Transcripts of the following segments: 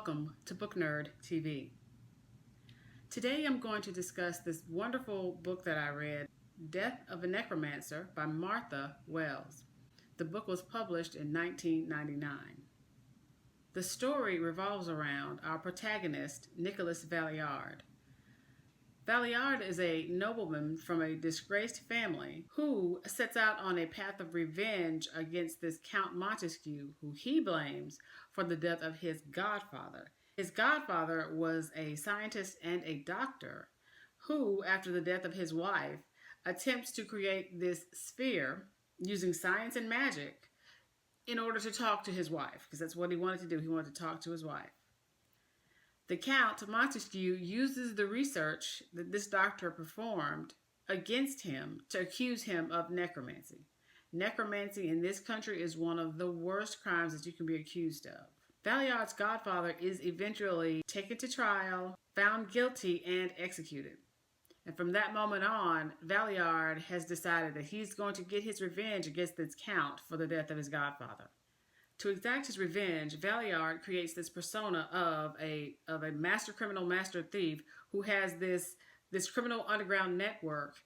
Welcome to Book Nerd TV. Today I'm going to discuss this wonderful book that I read, Death of a Necromancer by Martha Wells. The book was published in 1999. The story revolves around our protagonist, Nicholas Valliard. Valliard is a nobleman from a disgraced family who sets out on a path of revenge against this Count Montesquieu, who he blames for the death of his godfather. His godfather was a scientist and a doctor who, after the death of his wife, attempts to create this sphere using science and magic in order to talk to his wife, because that's what he wanted to do. He wanted to talk to his wife. The Count Montesquieu uses the research that this doctor performed against him to accuse him of necromancy. Necromancy in this country is one of the worst crimes that you can be accused of. Valliard's godfather is eventually taken to trial, found guilty, and executed. And from that moment on, Valliard has decided that he's going to get his revenge against this count for the death of his godfather. To exact his revenge, Valliard creates this persona of a master criminal, master thief, who has this criminal underground network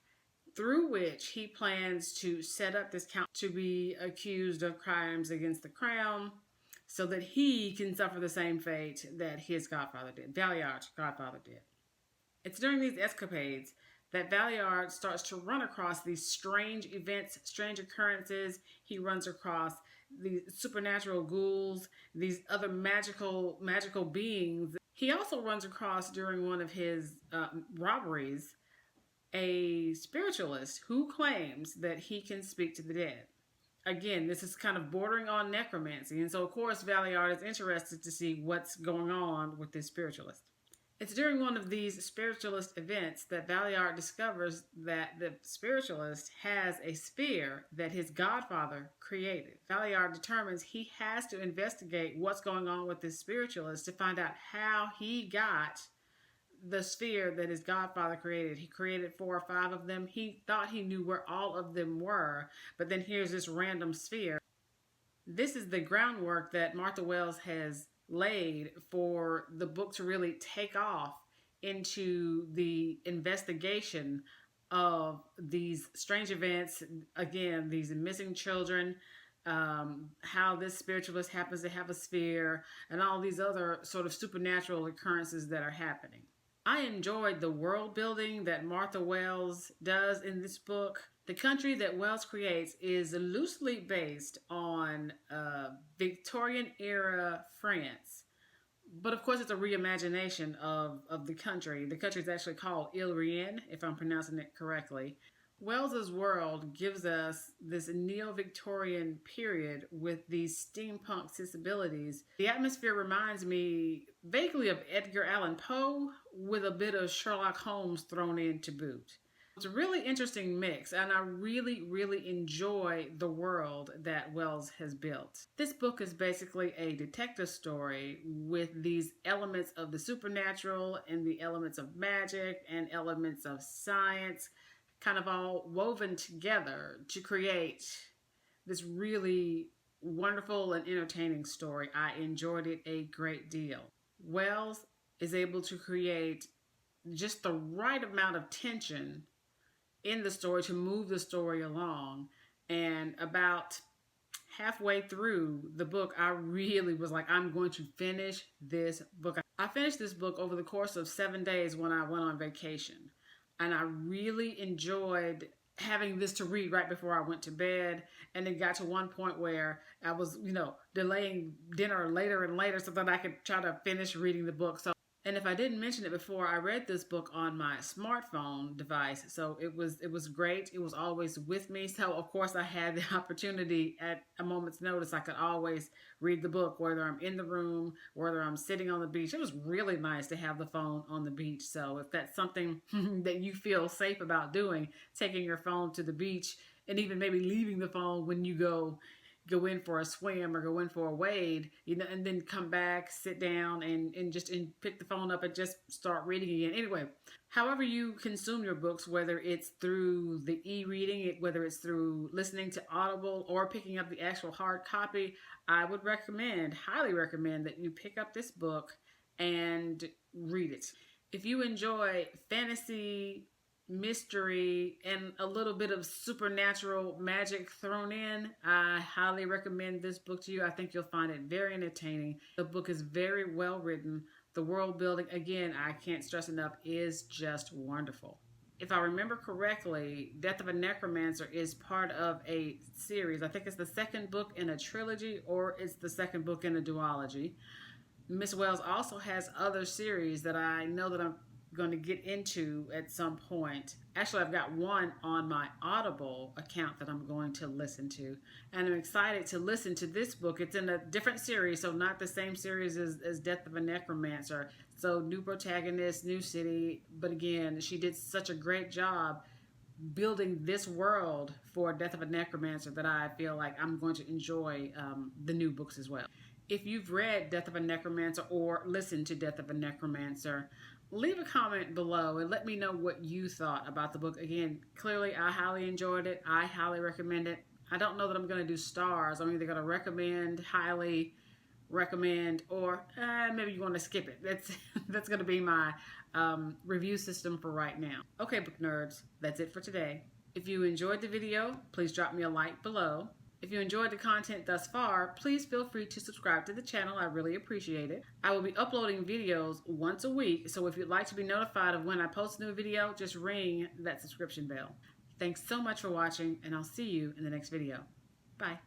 through which he plans to set up this count to be accused of crimes against the crown so that he can suffer the same fate that his godfather did, Valliard's godfather did. It's during these escapades that Valliard starts to run across these strange events, strange occurrences. He runs across these supernatural ghouls, these other magical beings. He also runs across, during one of his robberies, a spiritualist who claims that he can speak to the dead. Again, this is kind of bordering on necromancy, and so of course Valliard is interested to see what's going on with this spiritualist. It's during one of these spiritualist events that Valliard discovers that the spiritualist has a sphere that his godfather created. Valliard determines he has to investigate what's going on with this spiritualist to find out how he got the sphere that his godfather created. He created 4 or 5 of them. He thought he knew where all of them were, but then here's this random sphere. This is the groundwork that Martha Wells has laid for the book to really take off into the investigation of these strange events, again, these missing children, how this spiritualist happens to have a sphere, and all these other sort of supernatural occurrences that are happening. I enjoyed the world building that Martha Wells does in this book. The country that Wells creates is loosely based on Victorian era France. But of course it's a reimagination of the country. The country is actually called Ile-Rien, if I'm pronouncing it correctly. Wells's world gives us this neo-Victorian period with these steampunk sensibilities. The atmosphere reminds me vaguely of Edgar Allan Poe with a bit of Sherlock Holmes thrown in to boot. It's a really interesting mix, and I really enjoy the world that Wells has built. This book is basically a detective story with these elements of the supernatural and the elements of magic and elements of science kind of all woven together to create this really wonderful and entertaining story. I enjoyed it a great deal. Wells is able to create just the right amount of tension in the story to move the story along, and about halfway through the book I really was like, I'm going to finish this book. I finished this book over the course of 7 days when I went on vacation, and I really enjoyed having this to read right before I went to bed. And it got to one point where I was, delaying dinner later and later so that I could try to finish reading the book. And if I didn't mention it before, I read this book on my smartphone device. So it was great. It was always with me. So of course I had the opportunity at a moment's notice. I could always read the book, whether I'm in the room, whether I'm sitting on the beach. It was really nice to have the phone on the beach. So if that's something that you feel safe about doing, taking your phone to the beach, and even maybe leaving the phone when you go in for a swim or go in for a wade, and then come back, sit down, and pick the phone up and just start reading again. Anyway, however you consume your books, whether it's through the e-reading, whether it's through listening to Audible or picking up the actual hard copy, I would highly recommend that you pick up this book and read it. If you enjoy fantasy, mystery, and a little bit of supernatural magic thrown in, I highly recommend this book to you. I think you'll find it very entertaining. The book is very well written. The world building, again, I can't stress enough, is just wonderful. If I remember correctly, Death of a Necromancer is part of a series. I think it's the second book in a trilogy, or it's the second book in a duology. Miss Wells also has other series that I know that I'm going to get into at some point. Actually, I've got one on my Audible account that I'm going to listen to. And I'm excited to listen to this book. It's in a different series, so not the same series as Death of a Necromancer. So new protagonist, new city. But again, she did such a great job building this world for Death of a Necromancer that I feel like I'm going to enjoy the new books as well. If you've read Death of a Necromancer or listened to Death of a Necromancer, leave a comment below and let me know what you thought about the book. Again, clearly I highly enjoyed it. I highly recommend it. I don't know that I'm going to do stars. I'm either going to recommend, highly recommend, or maybe you want to skip it. That's going to be my review system for right now. Okay, book nerds, that's it for today. If you enjoyed the video, please drop me a like below. If you enjoyed the content thus far, please feel free to subscribe to the channel. I really appreciate it. I will be uploading videos once a week, so if you'd like to be notified of when I post a new video, just ring that subscription bell. Thanks so much for watching, and I'll see you in the next video. Bye.